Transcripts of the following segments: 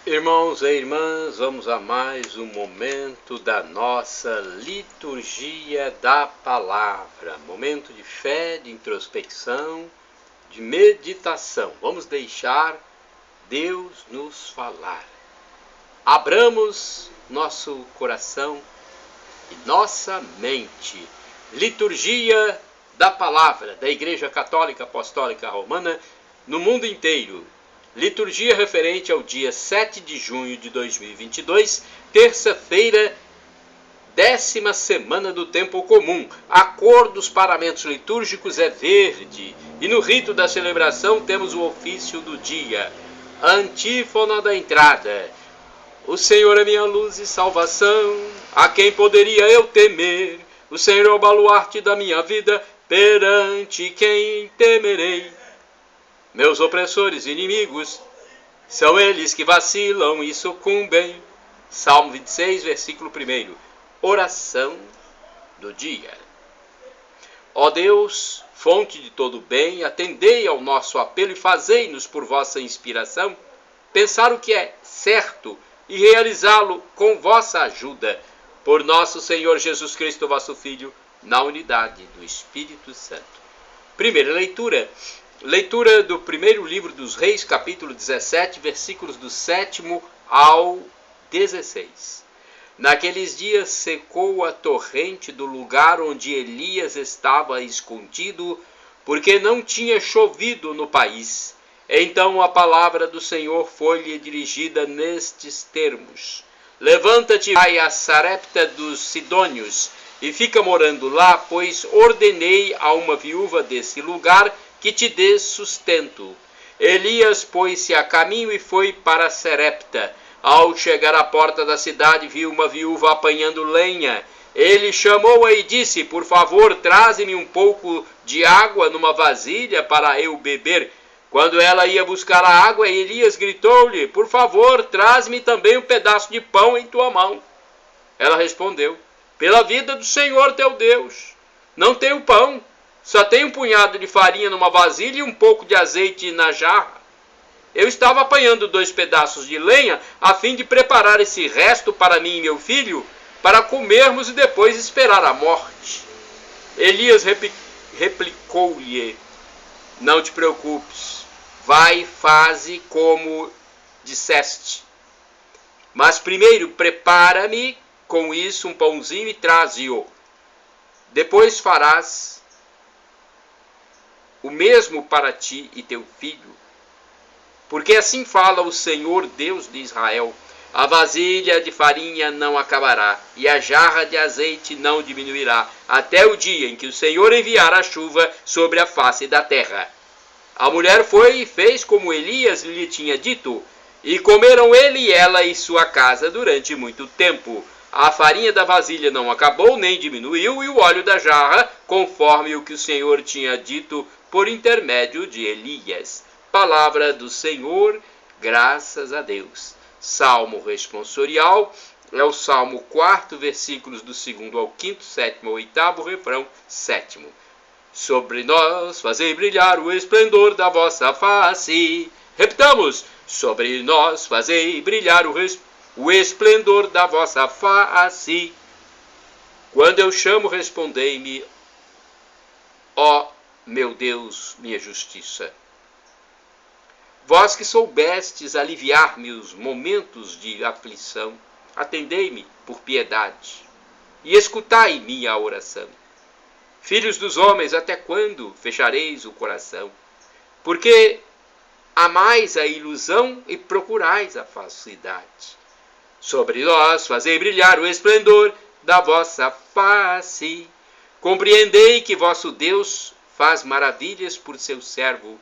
Irmãos e irmãs, vamos a mais um momento da nossa liturgia da palavra. Momento de fé, de introspecção, de meditação. Vamos deixar Deus nos falar. Abramos nosso coração e nossa mente. Liturgia da palavra da Igreja Católica Apostólica Romana no mundo inteiro. Liturgia referente ao dia 7 de junho de 2022, terça-feira, 10ª semana do tempo comum. A cor dos paramentos litúrgicos é verde e no rito da celebração temos o ofício do dia. Antífona da entrada. O Senhor é minha luz e salvação, a quem poderia eu temer? O Senhor é o baluarte da minha vida, perante quem temerei? Meus opressores e inimigos, são eles que vacilam e sucumbem. Salmo 26, versículo 1. Oração do dia. Ó Deus, fonte de todo bem, atendei ao nosso apelo e fazei-nos por vossa inspiração pensar o que é certo e realizá-lo com vossa ajuda. Por nosso Senhor Jesus Cristo, vosso Filho, na unidade do Espírito Santo. Primeira leitura. Leitura do primeiro livro dos Reis, capítulo 17, versículos do 7º ao 16. Naqueles dias secou a torrente do lugar onde Elias estava escondido, porque não tinha chovido no país. Então a palavra do Senhor foi-lhe dirigida nestes termos: Levanta-te, vai a Sarepta dos Sidônios, e fica morando lá, pois ordenei a uma viúva desse lugar que te dê sustento. Elias pôs-se a caminho e foi para Sarepta. Ao chegar à porta da cidade, viu uma viúva apanhando lenha. Ele chamou-a e disse: Por favor, traze-me um pouco de água numa vasilha para eu beber. Quando ela ia buscar a água, Elias gritou-lhe: Por favor, traze-me também um pedaço de pão em tua mão. Ela respondeu: Pela vida do Senhor teu Deus, não tenho pão. Só tenho um punhado de farinha numa vasilha e um pouco de azeite na jarra. Eu estava apanhando 2 pedaços de lenha a fim de preparar esse resto para mim e meu filho, para comermos e depois esperar a morte. Elias replicou-lhe: Não te preocupes, vai e faze como disseste. Mas primeiro prepara-me com isso um pãozinho e traze-o. Depois farás o mesmo para ti e teu filho. Porque assim fala o Senhor Deus de Israel: a vasilha de farinha não acabará, e a jarra de azeite não diminuirá, até o dia em que o Senhor enviar a chuva sobre a face da terra. A mulher foi e fez como Elias lhe tinha dito, e comeram ele e ela e sua casa durante muito tempo. A farinha da vasilha não acabou, nem diminuiu, e o óleo da jarra, conforme o que o Senhor tinha dito por intermédio de Elias. Palavra do Senhor, graças a Deus. Salmo responsorial, é o Salmo 4, versículos do 2º ao 5º, 7º ao 8º, refrão 7º. Sobre nós fazei brilhar o esplendor da vossa face. Repitamos: sobre nós fazei brilhar o esplendor da vossa face. Quando eu chamo, respondei-me, ó meu Deus, minha justiça. Vós que soubestes aliviar meus momentos de aflição, atendei-me por piedade e escutai minha oração. Filhos dos homens, até quando fechareis o coração? Porque amais a ilusão e procurais a falsidade. Sobre nós fazei brilhar o esplendor da vossa face. Compreendei que vosso Deus faz maravilhas por seu servo,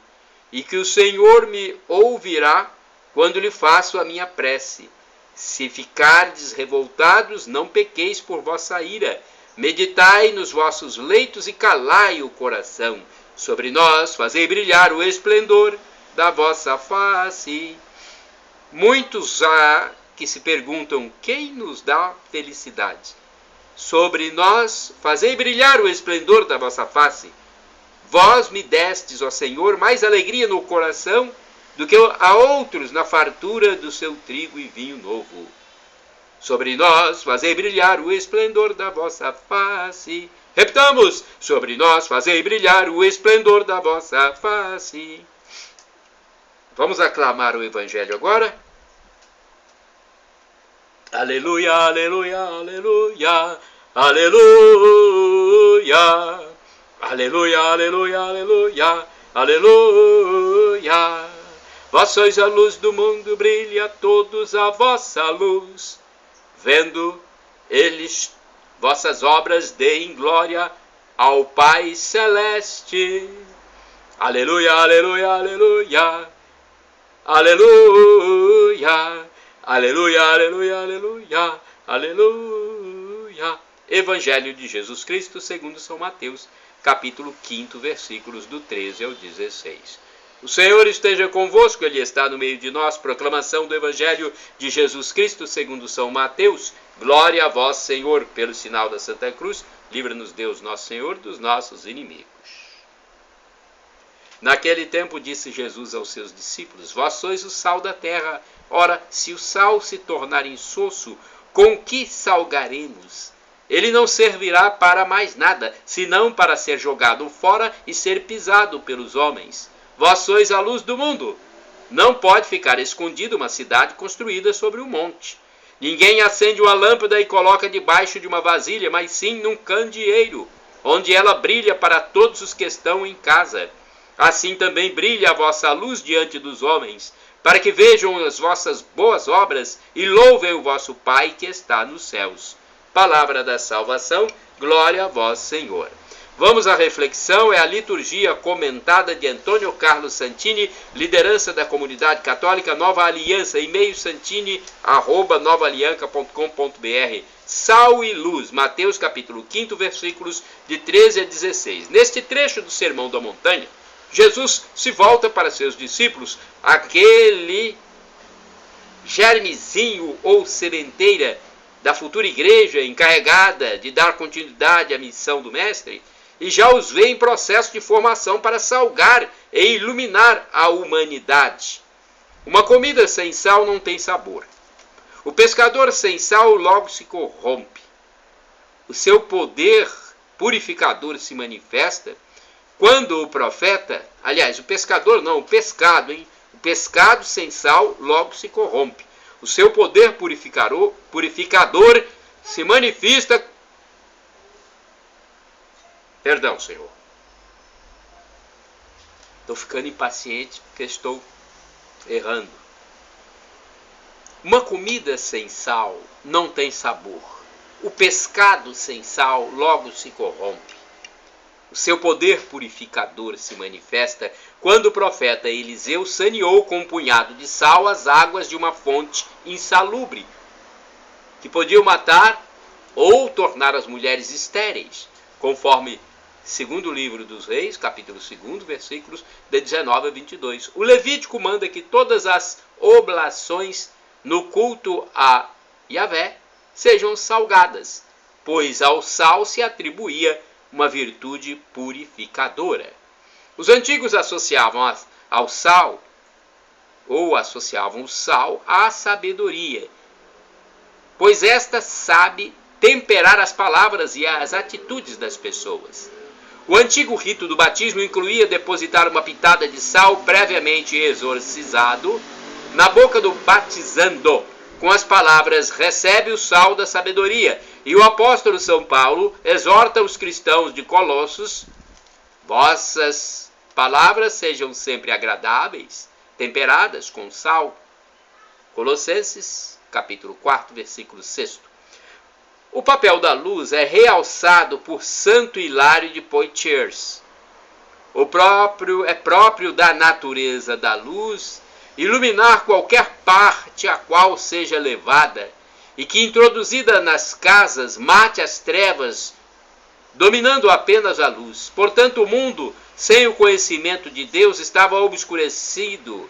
e que o Senhor me ouvirá quando lhe faço a minha prece. Se ficardes revoltados, não pequeis por vossa ira. Meditai nos vossos leitos e calai o coração. Sobre nós fazei brilhar o esplendor da vossa face. Muitos há que se perguntam: quem nos dá felicidade? Sobre nós fazei brilhar o esplendor da vossa face. Vós me destes, ó Senhor, mais alegria no coração do que a outros na fartura do seu trigo e vinho novo. Sobre nós fazei brilhar o esplendor da vossa face. Repitamos, sobre nós fazei brilhar o esplendor da vossa face. Vamos aclamar o Evangelho agora? Aleluia, aleluia, aleluia, aleluia, aleluia, aleluia, aleluia, aleluia. Vós sois a luz do mundo, brilha a todos a vossa luz. Vendo eles vossas obras, deem glória ao Pai Celeste. Aleluia, aleluia, aleluia, aleluia, aleluia, aleluia, aleluia, aleluia. Evangelho de Jesus Cristo segundo São Mateus, capítulo 5, versículos do 13 ao 16. O Senhor esteja convosco, Ele está no meio de nós. Proclamação do Evangelho de Jesus Cristo segundo São Mateus. Glória a vós, Senhor, pelo sinal da Santa Cruz. Livra-nos, Deus nosso Senhor, dos nossos inimigos. Naquele tempo disse Jesus aos seus discípulos: Vós sois o sal da terra. Ora, se o sal se tornar insosso, com que salgaremos? Ele não servirá para mais nada, senão para ser jogado fora e ser pisado pelos homens. Vós sois a luz do mundo. Não pode ficar escondida uma cidade construída sobre um monte. Ninguém acende uma lâmpada e coloca debaixo de uma vasilha, mas sim num candeeiro, onde ela brilha para todos os que estão em casa. Assim também brilha a vossa luz diante dos homens, para que vejam as vossas boas obras e louvem o vosso Pai que está nos céus. Palavra da salvação, glória a vós, Senhor. Vamos à reflexão, é a liturgia comentada de Antônio Carlos Santini, liderança da comunidade católica Nova Aliança, e-mail santini@novaalianca.com.br. Sal e luz, Mateus capítulo 5, versículos de 13 a 16. Neste trecho do Sermão da Montanha, Jesus se volta para seus discípulos, aquele germezinho ou sementeira da futura igreja encarregada de dar continuidade à missão do Mestre, e já os vê em processo de formação para salgar e iluminar a humanidade. Uma comida sem sal não tem sabor. O pescador sem sal logo se corrompe. O seu poder purificador se manifesta quando o profeta, aliás, o pescador não, o pescado, o pescado sem sal logo se corrompe. O seu poder purificador se manifesta. Perdão, Senhor. Estou ficando impaciente porque estou errando. Uma comida sem sal não tem sabor. O pescado sem sal logo se corrompe. O seu poder purificador se manifesta quando o profeta Eliseu saneou com um punhado de sal as águas de uma fonte insalubre, que podiam matar ou tornar as mulheres estéreis, conforme segundo livro dos Reis, capítulo 2, versículos de 19 a 22. O Levítico manda que todas as oblações no culto a Yahvé sejam salgadas, pois ao sal se atribuía uma virtude purificadora. Os antigos associavam ao sal, ou associavam o sal à sabedoria, pois esta sabe temperar as palavras e as atitudes das pessoas. O antigo rito do batismo incluía depositar uma pitada de sal previamente exorcizado na boca do batizando, com as palavras: recebe o sal da sabedoria. E o apóstolo São Paulo exorta os cristãos de Colossos: vossas palavras sejam sempre agradáveis, temperadas com sal. Colossenses, capítulo 4, versículo 6. O papel da luz é realçado por Santo Hilário de Poitiers. É próprio da natureza da luz iluminar qualquer parte a qual seja levada, e que, introduzida nas casas, mate as trevas, dominando apenas a luz. Portanto, o mundo, sem o conhecimento de Deus, estava obscurecido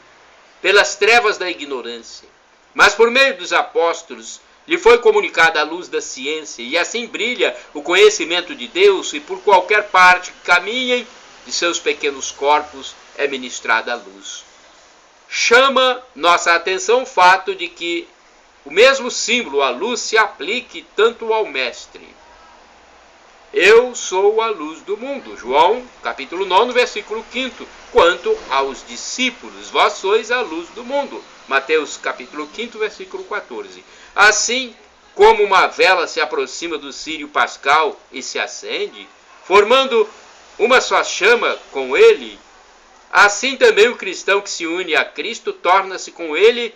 pelas trevas da ignorância. Mas por meio dos apóstolos, lhe foi comunicada a luz da ciência, e assim brilha o conhecimento de Deus, e por qualquer parte que caminhem de seus pequenos corpos é ministrada a luz. chama nossa atenção o fato de que o mesmo símbolo, a luz, se aplique tanto ao mestre. Eu sou a luz do mundo, João, capítulo 9, versículo 5, quanto aos discípulos, vós sois a luz do mundo, Mateus, capítulo 5, versículo 14. Assim como uma vela se aproxima do círio pascal e se acende, formando uma só chama com ele, assim também o cristão que se une a Cristo torna-se com ele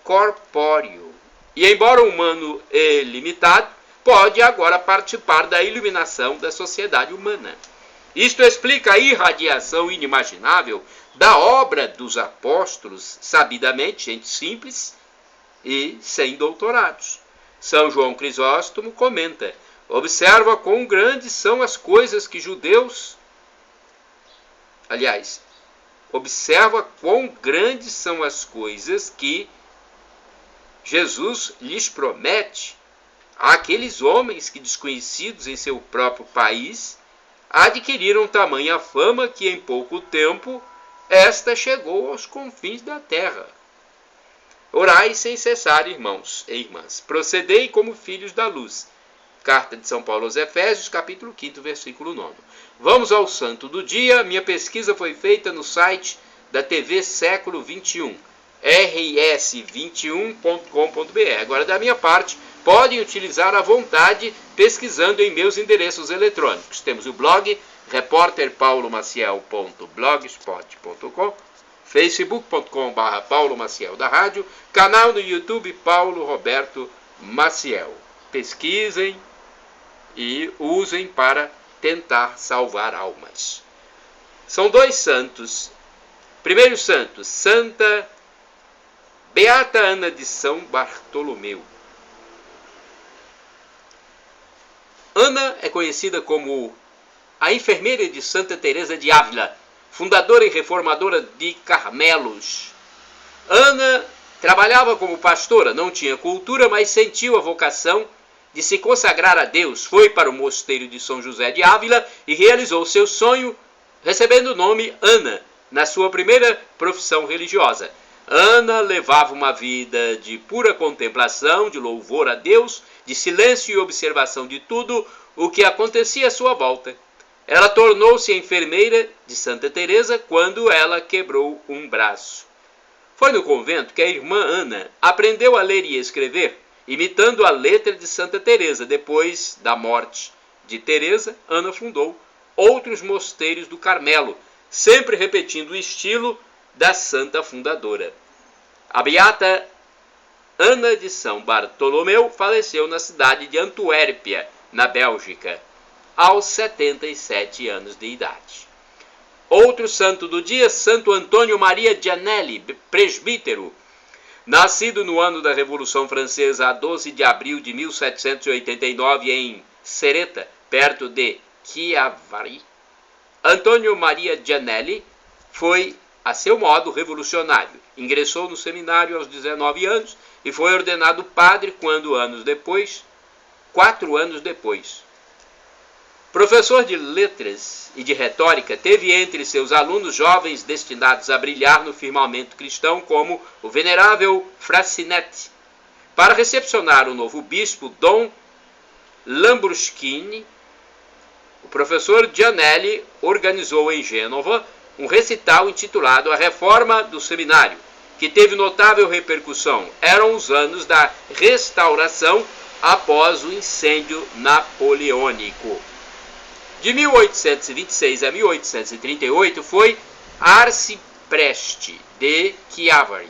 corpóreo. E embora humano e limitado, pode agora participar da iluminação da sociedade humana. Isto explica a irradiação inimaginável da obra dos apóstolos, sabidamente, gente simples e sem doutorados. São João Crisóstomo comenta: observa quão grandes são as coisas que observa quão grandes são as coisas que Jesus lhes promete àqueles homens que, desconhecidos em seu próprio país, adquiriram tamanha fama que em pouco tempo esta chegou aos confins da terra. Orai sem cessar, irmãos e irmãs. Procedei como filhos da luz. Carta de São Paulo aos Efésios, capítulo 5, versículo 9. Vamos ao santo do dia. Minha pesquisa foi feita no site da TV Século 21, rs21.com.br. Agora, da minha parte, podem utilizar à vontade pesquisando em meus endereços eletrônicos. Temos o blog repórterpaulomaciel.blogspot.com, facebook.com/Paulo Maciel da Rádio, canal no YouTube Paulo Roberto Maciel. Pesquisem e usem para tentar salvar almas. São dois santos. Primeiro santo, Santa Beata Ana de São Bartolomeu. Ana é conhecida como a enfermeira de Santa Teresa de Ávila, fundadora e reformadora de Carmelos. Ana trabalhava como pastora, não tinha cultura, mas sentiu a vocação de se consagrar a Deus. Foi para o mosteiro de São José de Ávila e realizou seu sonho, recebendo o nome Ana, na sua primeira profissão religiosa. Ana levava uma vida de pura contemplação, de louvor a Deus, de silêncio e observação de tudo o que acontecia à sua volta. Ela tornou-se enfermeira de Santa Teresa quando ela quebrou um braço. Foi no convento que a irmã Ana aprendeu a ler e escrever, imitando a letra de Santa Teresa. Depois da morte de Teresa, Ana fundou outros mosteiros do Carmelo, sempre repetindo o estilo da santa fundadora. A beata Ana de São Bartolomeu faleceu na cidade de Antuérpia, na Bélgica, aos 77 anos de idade. Outro santo do dia, Santo Antônio Maria Gianelli, presbítero, nascido no ano da Revolução Francesa, a 12 de abril de 1789, em Cereta, perto de Chiavari. Antônio Maria Gianelli foi, a seu modo, revolucionário. Ingressou no seminário aos 19 anos e foi ordenado padre quando, 4 anos depois. Professor de letras e de retórica, teve entre seus alunos jovens destinados a brilhar no firmamento cristão, como o venerável Frassinetti. Para recepcionar o novo bispo, Dom Lambruschini, o professor Gianelli organizou em Gênova um recital intitulado A Reforma do Seminário, que teve notável repercussão. Eram os anos da restauração após o incêndio napoleônico. De 1826 a 1838 foi arcipreste de Chiavari.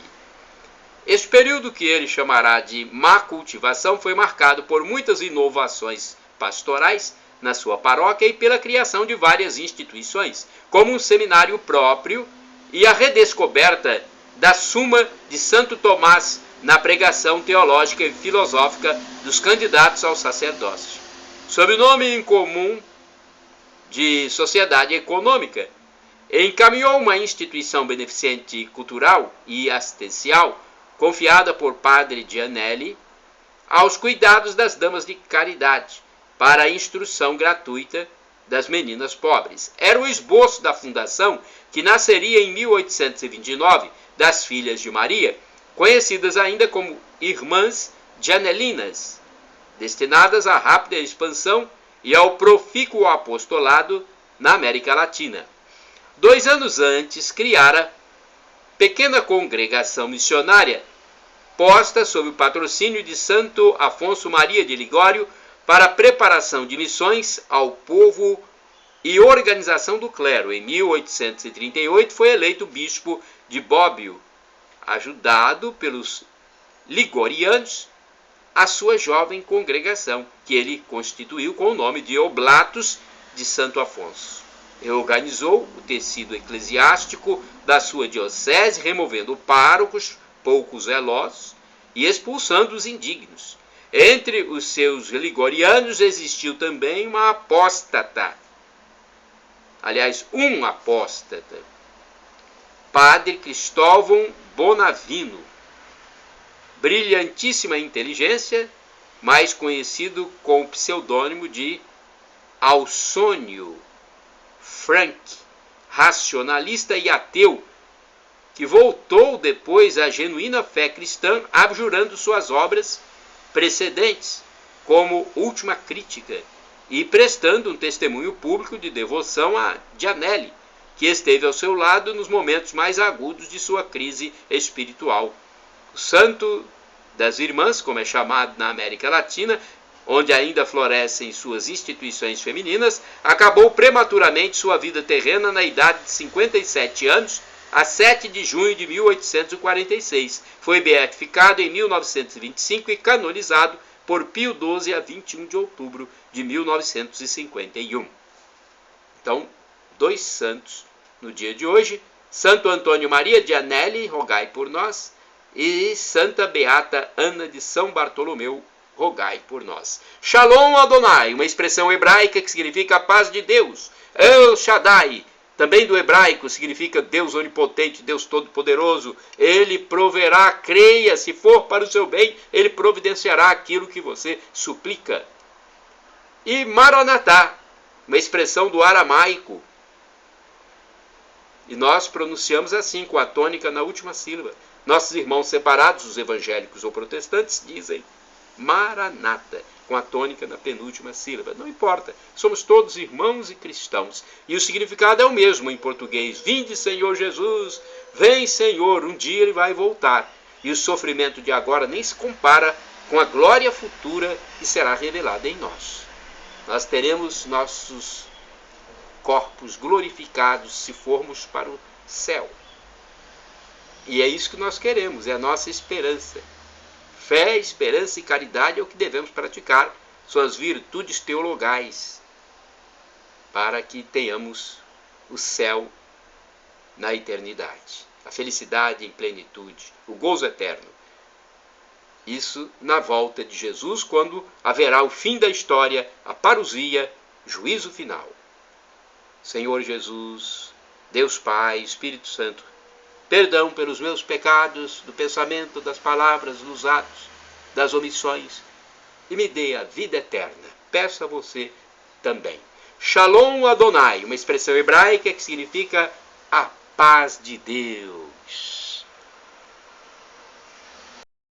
Este período, que ele chamará de má cultivação, foi marcado por muitas inovações pastorais na sua paróquia e pela criação de várias instituições, como um seminário próprio e a redescoberta da Suma de Santo Tomás na pregação teológica e filosófica dos candidatos ao sacerdócio. Sob o nome incomum de Sociedade Econômica, encaminhou uma instituição beneficente cultural e assistencial, confiada por Padre Gianelli, aos cuidados das damas de caridade, para a instrução gratuita das Meninas Pobres. Era o esboço da fundação que nasceria em 1829 das Filhas de Maria, conhecidas ainda como Irmãs Janelinas, destinadas à rápida expansão e ao profícuo apostolado na América Latina. 2 anos antes, criara pequena congregação missionária, posta sob o patrocínio de Santo Afonso Maria de Ligório, para a preparação de missões ao povo e organização do clero. Em 1838 foi eleito bispo de Bobbio, ajudado pelos ligorianos, a sua jovem congregação, que ele constituiu com o nome de Oblatos de Santo Afonso. Reorganizou o tecido eclesiástico da sua diocese, removendo párocos pouco zelosos e expulsando os indignos. Entre os seus ligorianos existiu também uma apóstata, aliás, um apóstata, Padre Cristóvão Bonavino, brilhantíssima inteligência, mais conhecido com o pseudônimo de Ausônio Frank, racionalista e ateu, que voltou depois à genuína fé cristã, abjurando suas obras precedentes como última crítica e prestando um testemunho público de devoção a Janelli, que esteve ao seu lado nos momentos mais agudos de sua crise espiritual. O santo das irmãs, como é chamado na América Latina, onde ainda florescem suas instituições femininas, acabou prematuramente sua vida terrena na idade de 57 anos, a 7 de junho de 1846. Foi beatificado em 1925 e canonizado por Pio XII a 21 de outubro de 1951. Então, 2 santos no dia de hoje: Santo Antônio Maria de Anelli, rogai por nós, e Santa Beata Ana de São Bartolomeu, rogai por nós. Shalom Adonai, uma expressão hebraica que significa a paz de Deus. El Shaddai, também do hebraico, significa Deus onipotente, Deus todo-poderoso. Ele proverá, creia, se for para o seu bem, ele providenciará aquilo que você suplica. E Maranatá, uma expressão do aramaico, e nós pronunciamos assim, com a tônica na última sílaba. Nossos irmãos separados, os evangélicos ou protestantes, dizem Maranata, com a tônica na penúltima sílaba. Não importa, somos todos irmãos e cristãos. E o significado é o mesmo em português. Vinde, Senhor Jesus, vem, Senhor, um dia ele vai voltar. E o sofrimento de agora nem se compara com a glória futura que será revelada em nós. Nós teremos nossos corpos glorificados se formos para o céu. E é isso que nós queremos, é a nossa esperança. Fé, esperança e caridade é o que devemos praticar, suas virtudes teologais, para que tenhamos o céu na eternidade, a felicidade em plenitude, o gozo eterno. Isso na volta de Jesus, quando haverá o fim da história, a parousia, juízo final. Senhor Jesus, Deus Pai, Espírito Santo, perdão pelos meus pecados, do pensamento, das palavras, dos atos, das omissões, e me dê a vida eterna. Peço a você também. Shalom Adonai, uma expressão hebraica que significa a paz de Deus.